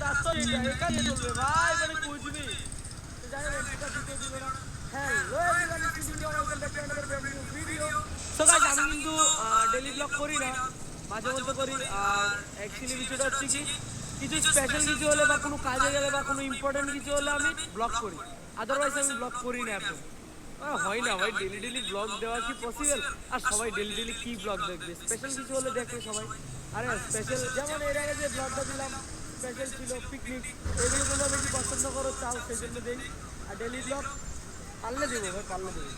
রাস্তা একা নিয়ে চলবে ভাই, মানে কুছ ভি যাই না, এটা ভিডিও দিল না। Hello everyone, this is welcome back to another brand new video. So guys, আমি কিন্তু ডেইলি ব্লগ করি না, মাঝে মধ্যে করি। আর অ্যাকচুয়ালি বিষয়টা হচ্ছে কি, কিছু স্পেশাল কিছু হলে বা কোনো কাজে গেলে বা কোনো ইম্পর্টেন্ট কিছু হলে আমি ব্লগ করি, আদারওয়াইজ আমি ব্লগ করি না এখন। হয় না ভাই, ডেলি ডেলি ব্লগ দেওয়া কি পসিবল? আর সবাই ডেলি ডেলি কি ব্লগ দেখবে? স্পেশাল কিছু হলে দেখবে সবাই। আরে স্পেশাল যেমন এর আগে যে ব্লগটা দিলাম, স্পেশাল ছিল পিকনিক, এগুলো তোমরা বেশি পছন্দ করো, চাও সেই জন্য দেই। আর ডেলি ব্লগ পারলে দেবো ভাই, পারলে দেবো।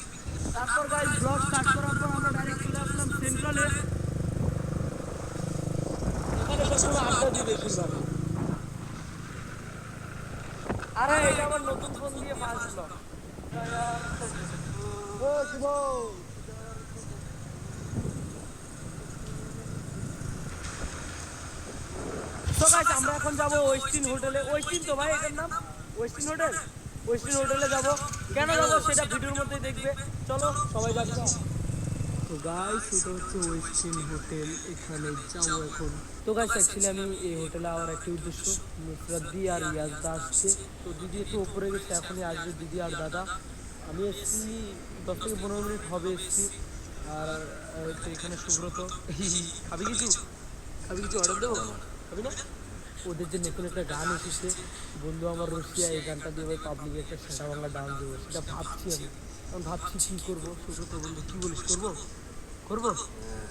তারপর গাইস, ব্লগ স্টার্ট করার পর আমরা ডাইরেক্ট চলে আসলাম সেন্ট্রালে। এখানে সবসময় আড্ডা দিই বেশিরভাগ। আরে এটা আমার নতুন ফোন দিয়ে ফার্স্ট ব্লগ। ও শুভ, তো গাইস আমরা এখন যাব ওয়েস্টিন হোটেলে। ওয়েস্টিন তো ভাই এটার নাম, ওয়েস্টিন হোটেল। ওয়েস্টিন হোটেলে যাব, কেন যাব সেটা ভিডিওর মধ্যে দেখবে। চলো সবাই যাচ্ছি। তো গাইস এটা হচ্ছে ওয়েস্টিন হোটেল, এখানে যাবো এখন। তো গাইস অ্যাকচুয়ালি আমি এই হোটেলে আবার একটা উদ্দেশ্য, নুসরাত দি আর ইয়াজদা আসছে। তো দিদি একটু উপরে গেছে, এখনই আসবে দিদি আর দাদা। আমি এসছি 10 থেকে 15 মিনিট হবে এসছি। আর তো এখানে সুব্রত। খাবি কিছু? খাবি কিছু অর্ডার দেবো? খাবি না? ওদের যে নতুন একটা গান এসেছে, বন্ধু আমার রশিয়া, এই গানটা দিয়ে ভাই পাবলিকে একটা সেটা বাংলা ডান্স দেবো, সেটা ভাবছি আমি। এখন ভাবছি কী করবো। সুব্রত বন্ধু কী বলিস, করবো? করবো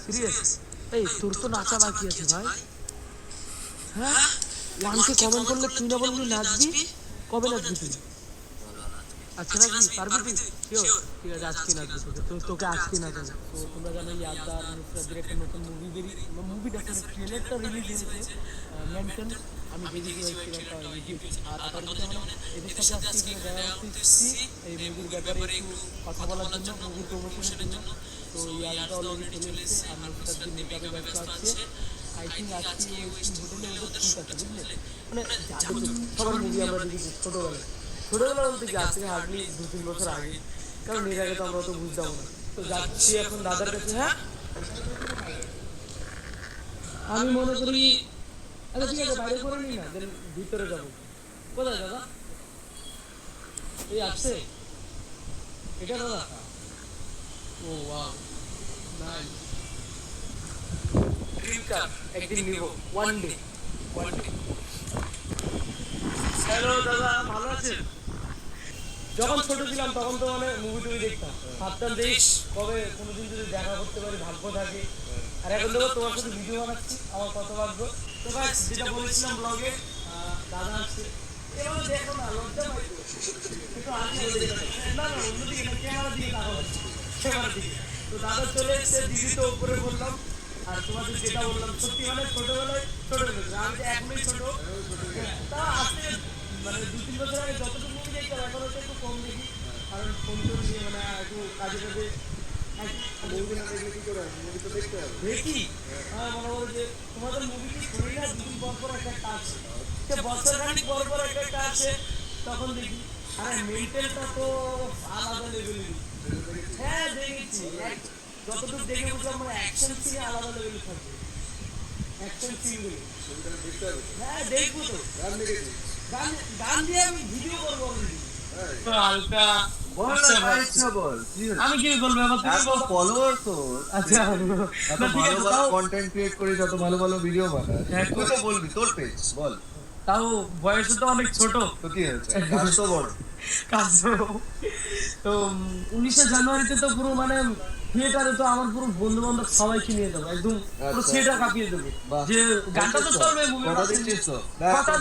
সিরিয়াস? এই তোর তো নাচা বাকি আছে ভাই। হ্যাঁ, ওয়ানকে কমেন্ট করলে তুই না বললি নাচবি, কবে নাচবি তুই? আচ্ছা নাচবি, পারবি তুই? শিওর? ঠিক আছে, আজকে নাচবি, তোকে আজকে নাচাবো। তো তোমরা জানো ইয়াদদার নুসরাতের একটা নতুন মুভিটা ট্রেলারটা রিলিজ হয়েছে, মেনটেন। আমি দেখেছি ভাই ট্রেলারটা, ইউটিউব। আর তারপরে আমরা এদের সাথে আজকে এখানে দেখা করতে এসেছি এই মুভির ব্যাপারে একটু কথা বলার জন্য, মুভির প্রমোশনের জন্য। তো ইয়াদটা অলরেডি চলে এসেছে আর নুসরাত দিন মেকআপে ব্যস্ত আছে। আই থিঙ্ক আজকে ওই হোটেলে ওদের ঠিক আছে, বুঝলে? মানে যাদের সবার মুভি আমরা দেখেছি ছোটোবেলায়। ছোটোবেলা বলতে কি, আজ থেকে হার্ডলি 2-3 বছর আগে, কারণ এর আগে তো আমরা তো বুঝতাম না। তো যাচ্ছি এখন দাদার কাছে। হ্যাঁ, আমি মনে করি, আচ্ছা ঠিক আছে বাইরে করে নিই না, দেন ভিতরে যাবো। কোথায় দাদা? এই আসছে এটা দাদা? ও ওয়াও, নাইস। ড্রিম কার একদিন নিব, ওয়ান ডে। হ্যালো দাদা, ভালো আছেন? যখন ছোট ছিলাম তখন তো মানে মুভি টুভি দেখতাম, ভাবতাম দেখ কবে কোনোদিন যদি দেখা করতে পারি, ভাগ্য থাকে। আর এখন দেখো তোমার সাথে ভিডিও বানাচ্ছি, আমার কত ভাগ্য। তো গাইস যেটা বলেছিলাম ব্লগে, দাদা আসছে। এবার দেখো না, লজ্জা পাইতো কিন্তু আগে না না, অন্যদিকে না, ক্যামেরার দিকে তাকাও, ক্যামেরার দিকে। তো দাদা চলে এসছে, দিদি তো উপরে বললাম। আর তোমাদের যেটা বললাম, সত্যি মানে ছোটবেলায় ছোট হয়েছে, আমি তো এখনই ছোট। তা আজকে মানে 2-3 বছর আগে যতটুকু মুভি দেখতাম, এখন হচ্ছে একটু কম দেখি, কারণ ফোন টোন নিয়ে মানে একটু কাজে কাজে মুভি না দেখলে কি করে, মুভি তো দেখতে হবে। দেখি, হ্যাঁ মনে করো যে তোমাদের মুভি কি শুনি না, 2 দিন পর পর একটা আসে, সে বছর খানিক পর পর একটা আসে, তখন দেখি। আরে মেন্টালটা তো আলাদা লেভেলের। হ্যাঁ দেখেছি, যতটুকু দেখে বুঝলাম মানে অ্যাকশন সিনে আলাদা লেভেলের থাকবে, অ্যাকশন সিনগুলো। হ্যাঁ দেখবো তো। গান গান দিয়ে আমি ভিডিও করবো অলরেডি। হালকা আমি কি বলবো, আমার থেকে ফলোয়ার তো আচ্ছা এত ভালো ভালো কন্টেন্ট ক্রিয়েট করিস, এত ভালো ভালো ভিডিও বানাস, তুই তো বলবি তোর পেজ বল। তাও বয়স তো অনেক ছোট, তো কি হয়েছে, কাজ তো বড়। কাজ তো 19শে জানুয়ারিতে তো পুরো মানে থিয়েটারে তো আমার পুরো বন্ধু বান্ধব সবাইকে নিয়ে যাবো, একদম পুরো থিয়েটার কাঁপিয়ে দেবো। যে গানটা তো চলবে মুভি, কথা দিচ্ছিস তো,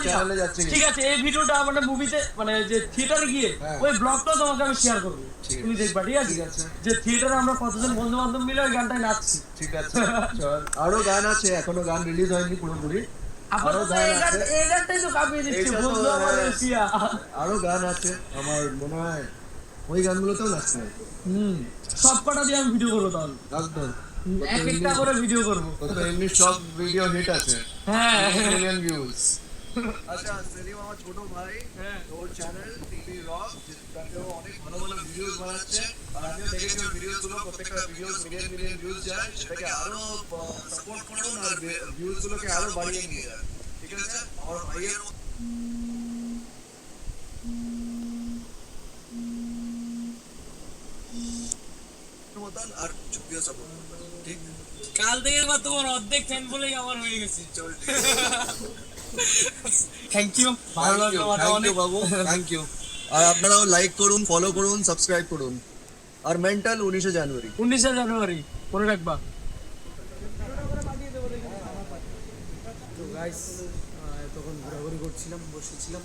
চ্যানেলে যাচ্ছে। ঠিক আছে, এই ভিডিওটা মানে মুভিতে মানে যে থিয়েটারে গিয়ে ওই ব্লগটা তোমাকে আমি শেয়ার করবো, তুমি দেখবা। ঠিক আছে, যে থিয়েটারে আমরা কতজন বন্ধু বান্ধব মিলে ওই গানটায় নাচছি। ঠিক আছে চল, আরো গান আছে, এখনো গান রিলিজ হয়নি পুরোপুরি। আরো গান আছে আমার মনে হয়, ওই গানগুলোতেও নাচতে হবে। সব কটা দিয়ে আমি ভিডিও করবো তাহলে, একদম এক একটা করে ভিডিও করবো। তো এমনি সব ভিডিও হিট আছে, হ্যাঁ মিলিয়ন ভিউজ। আচ্ছা সেলিম আমার ছোট ভাই, ওর চ্যানেল টিভি রক, যেটাতে ও অনেক ভালো ভালো ভিডিওস বানাচ্ছে। আর আমিও দেখেছি ওর ভিডিওস গুলো, প্রত্যেকটা ভিডিওস মিলিয়ন ভিউজ যায়। সেটাকে আরো সাপোর্ট করুন আর ভিউজ গুলোকে আরো বাড়িয়ে নিয়ে যান, ঠিক আছে? আমার ভাইয়ের করবেন আর চুপিও সাপোর্ট করবেন, ঠিক? কাল থেকে এবার তোমার অর্ধেক ফ্যান বলেই আমার হয়ে গেছে। চল থ্যাংক ইউ, ভালো লাগলো আমার থ্যাংক অনেক। You Babu, thank you. আর আপনারাও লাইক করুন, ফলো করুন, সাবস্ক্রাইব করুন। আর মেন্টাল 19 জানুয়ারি। 19 জানুয়ারি মনে রাখবা। তো গাইস তখন ঘোরাঘুরি করছিলাম, বসেছিলাম,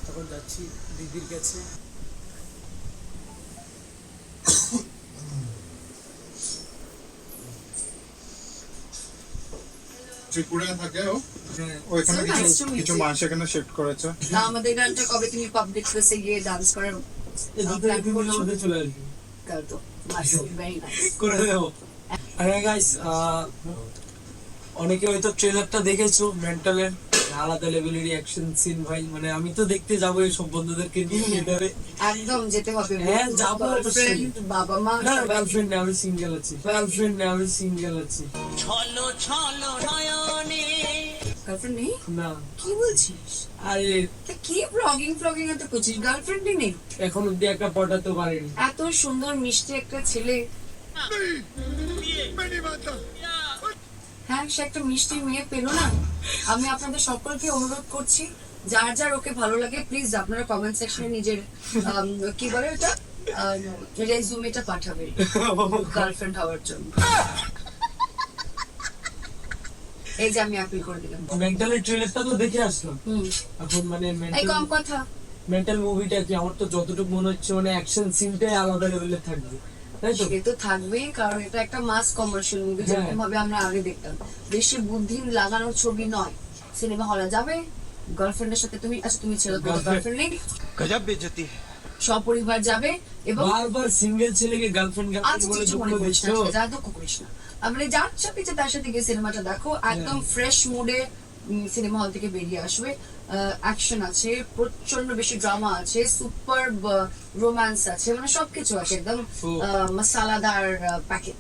তখন যাচ্ছি দিদির কাছে। ত্রিপুরায় থাকে ও ওইখানে So nice to meet কিছু you. মাস এখানে শিফট করেছে। আমাদের গানটা কবে তুমি পাবলিক প্লেসে গিয়ে ডান্স করার এই দুটো এপিসোডের মধ্যে চলে আসবে কাল তো ভেরি নাইস। করে দেবো। আরে গাইস অনেকে হয়তো ট্রেলারটা দেখেছো মেন্টালের, আলাদা লেভেলের অ্যাকশন সিন ভাই, মানে আমি তো দেখতে যাবো এই সব বন্ধুদেরকে নিয়ে থিয়েটারে। একদম যেতে হবে। হ্যাঁ, যাবো অবশ্যই। ফ্রেন্ড বাবা মা না সবাই। গার্লফ্রেন্ড নেই, আমি সিঙ্গেল আছি। গার্লফ্রেন্ড নেই, আমি সিঙ্গেল আছি। গার্লফ্রেন্ড নেই? না কি বলছিস? আরে তা কি ব্লগিং এত করছিস? গার্লফ্রেন্ডই নেই? এখন অব্দি একটা পটাতে পারিনি। এত সুন্দর মিষ্টি একটা ছেলে। হ্যাঁ, সে একটা মিষ্টি মেয়ে পেলো না। আমি আপনাদের সকলকে অনুরোধ করছি, যার যার ওকে ভালো লাগে প্লিজ আপনারা কমেন্ট সেকশনে নিজের কি বলে ওটা রেজুমেটা পাঠাবেন গার্লফ্রেন্ড হওয়ার জন্য। এই যে আমি অ্যাপিল করে দিলাম। মেন্টালের ট্রেলারটা তো দেখে আসলাম। হুম, এখন মানে এই কম কথা। মেন্টাল মুভিটা কি, আমার তো যতটুকু মনে হচ্ছে মানে অ্যাকশন সিনটাই আলাদা লেভেলের থাকবে, তাই তো? সে তো থাকবেই, কারণ এটা একটা মাস কমার্শিয়াল মুভি, হ্যাঁ। যেরকম ভাবে আমরা আগে দেখতাম। বেশি বুদ্ধি লাগানো ছবি নয়। সিনেমা হলে যাবে, গার্লফ্রেন্ডের সাথে তুমি, আচ্ছা তুমি ছেলে গার্লফ্রেন্ড নেই, गजब बेइज्जती है। সপরিবার যাবে এবং বারবার সিঙ্গেল ছেলেকে গার্লফ্রেন্ড আচ্ছা বলে কিছু দুঃখ মনে করিস দিচ্ছ। না, যা দুঃখ করিস না। আমরা যার সাথে ইচ্ছে তার সাথে গিয়ে সিনেমাটা দেখো, একদম ফ্রেশ মুডে সিনেমা হল থেকে বেরিয়ে আসবে। অ্যাকশন আছে, প্রচন্ড বেশি ড্রামা আছে, সুপার রোম্যান্স আছে, মানে সবকিছু আছে, একদম মশালাদার প্যাকেট।